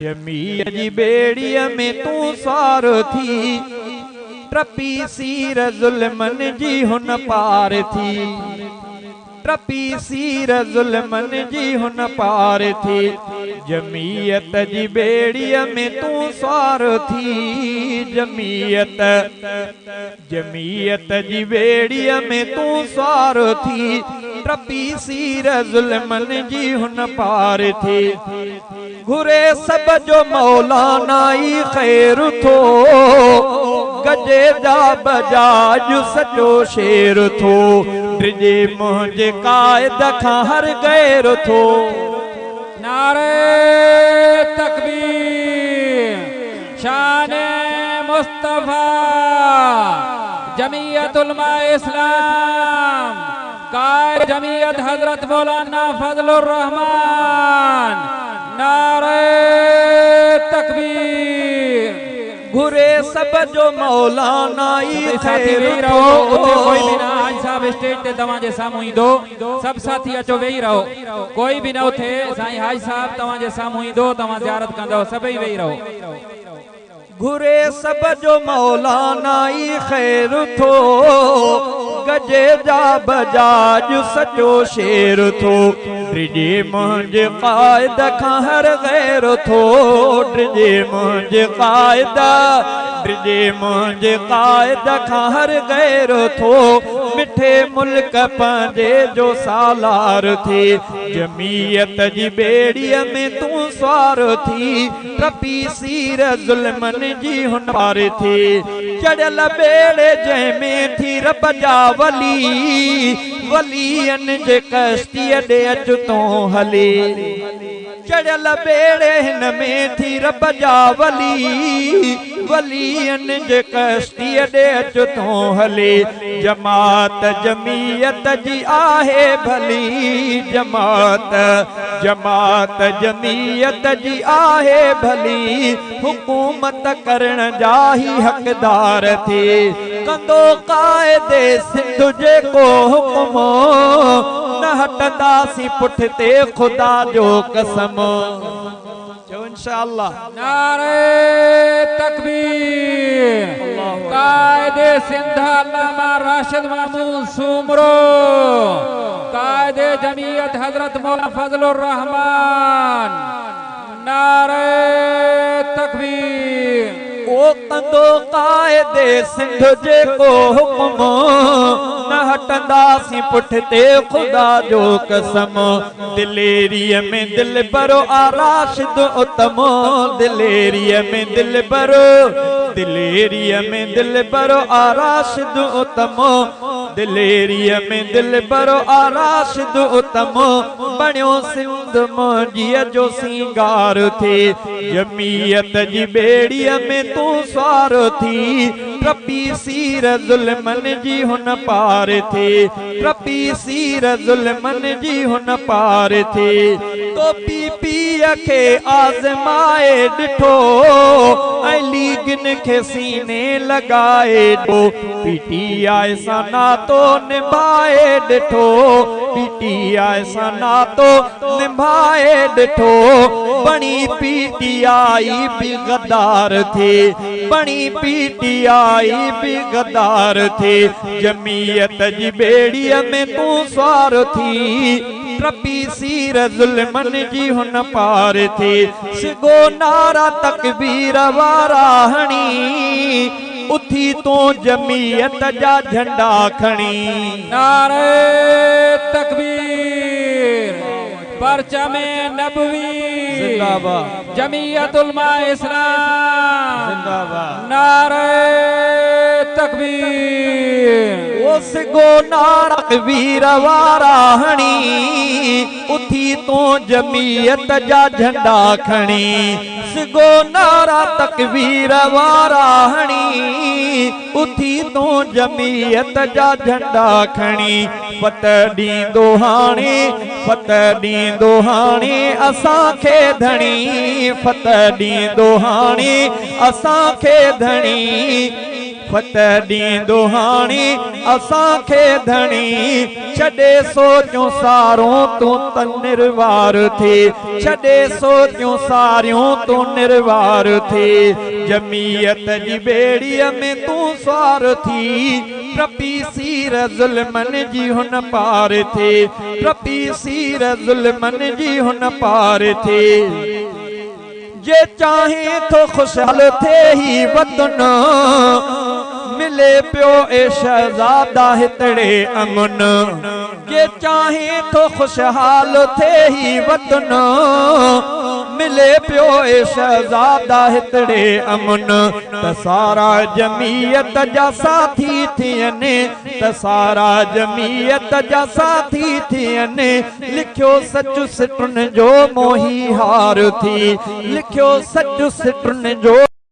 जमीयत जी बेड़ीअ में तू स्वार थी, ट्रपी सीर ज़ुल्मन जी हुन पार थी, ट्रपी सीर ज़ुल्मन जी हुन पार थी। जमीयत जी बेड़ीअ में तू स्वार थी, जमीयत जी बेड़ीअ में तू स्वार थी, ट्रपी सीर ज़ुल्मन जी हुन पार थी। घुरे सब जो मौलाना ई खैर थो, गजे जा बजाज सचो शेर थो, ड्रिजे मुंहिंजे कायद खां हर गैर थो। नारे तकबीर, शान मुस्तफा, जमीयत उलमा इस्लाम, कायद जमीयत हजरत मौलाना फजलुर रहमान। नारे तकबीर। घुरे सब जो मौलाना ई खैर थो। कोई भी ना आज साहब स्टेज ते तवां जे सामू ईंदो, सब साथी अचो वेही रहो, कोई भी ना उथे। साईं हाज साहब तवां जे सामू ईंदो, तवां ज़ियारत कंदो, सभई वेही रहो। घुरे सब जो मौलाना ई खैर थो, गजे जा बजाज सचो शेर थो, ड्रिजे मुंहिंजे कायद खां हर गैर थो, ड्रिजे मुंहिंजे कायद, ड्रिजे मुंहिंजे कायद खां हर गैर थो, मिठे मुल्क पंहिंजे जो सालार थी। जमीयत जी बेड़ीअ में तू स्वार थी, ट्रपी सीर ज़ुल्मन जी हुन पार थी। चढ़ियल बेड़े जंहिंमें थी रब जा वली, वलियन जे कश्तीअ ॾे अच तूं हली। चढ़ियल बेड़े हिन में थी रब जा वली, वलियन जे कश्तीअ ॾे अच तूं हली। जमात जमीयत जी आहे भली, जमात जमीयत जी आहे भली, हुकूमत करण जा ही हक़दार थी। कंदो कायदे सिंध जेको हुक्म, न हटंदासीं पुठिते ख़ुदा जो कसम। चओ इंशाअल्लाह। नारे तकबीर। कायदे सिंध अल्लामा राशिद महमूद सुमरो, कायदे जमीयत हजरत मौलाना फजलुर रहमान। नारे तकबीर। ओ कंदो कायदे सिंध जेको हुक्म, न हटंदासीं पुठिते ख़ुदा जो कसम। दिलेरीअ में दिल भरो आ राशिद उतमो, दिलेरीअ में दिल भरो, दिलेरीअ में दिल भरो आ राशिद उतमो, दिलेरीअ में दिल भरो आ राशिद उतमो। बणियो सिंध मुंहिंजीअ जो सिंगार थी, जमीयत जी बेड़ीअ में तू स्वार थी, ट्रपी सीर ज़ुल्मन जी हुन पार थी, ट्रपी सीर ज़ुल्मन जी हुन पार थी। तो पीपीअ खे आज़माए ॾिठो, ऐं लीगन खे सीने लॻाए ॾिठो, पीटीआई सां नातो निभाए ॾिठो, पीटीआई सां नातो निभाए ॾिठो। बणी पीटीआई बि गद्दार थी, बणी पीटीआई बि गद्दार थी। जमीयत जी बेड़ीअ में तू स्वार थी, ट्रपी सीर ज़ुल्मन जी हुन पार थी। सिगो नारा तकबीर वारा हणी, उथी तो जमीयत जा झंडा खणी। नारे तकबीर। परचमे नबवी जिंदाबाद, जमीयत उलमा इस्लाम जिंदाबाद। नारे तकबीर। सिगो नारा तकबीर वारा हणी, उथी तो जमीयत जा झंडा खणी। सिगो नारा तकबीर वारा हणी, उथी तो जमीयत जा झंडा खणी। फत ॾींदो हाणे, फत ॾींदो हाणे असांखे धणी, फत ॾींदो हाणे असांखे धणी। फतह ॾींदो हाणी असांखे धणी छॾे सोचियूं सारूं तूं त निर्वार थी छॾे सोचियूं सारियूं तूं निर्वार थी जमीयत जी बेड़ीअ में तूं स्वार थी प्रपी सीर ज़ुल्मन जी हुन पार थी प्रपी सीर ज़ुल्मन जी हुन पार थी जे चाहे तो खुशहाल थे ही वतन मिले पियो ए शहजादा हितड़े अमन जे चाहे तो खुशहाल थे ही वतन मिले पियो ए शहजादा हितड़े अमन त सारा जमीयत जा साथी थियनि त सारा जमीयत जा साथी थियनि लिखियो सच सिटुन जो मोही हार थी लिखियो सच सिटुन जो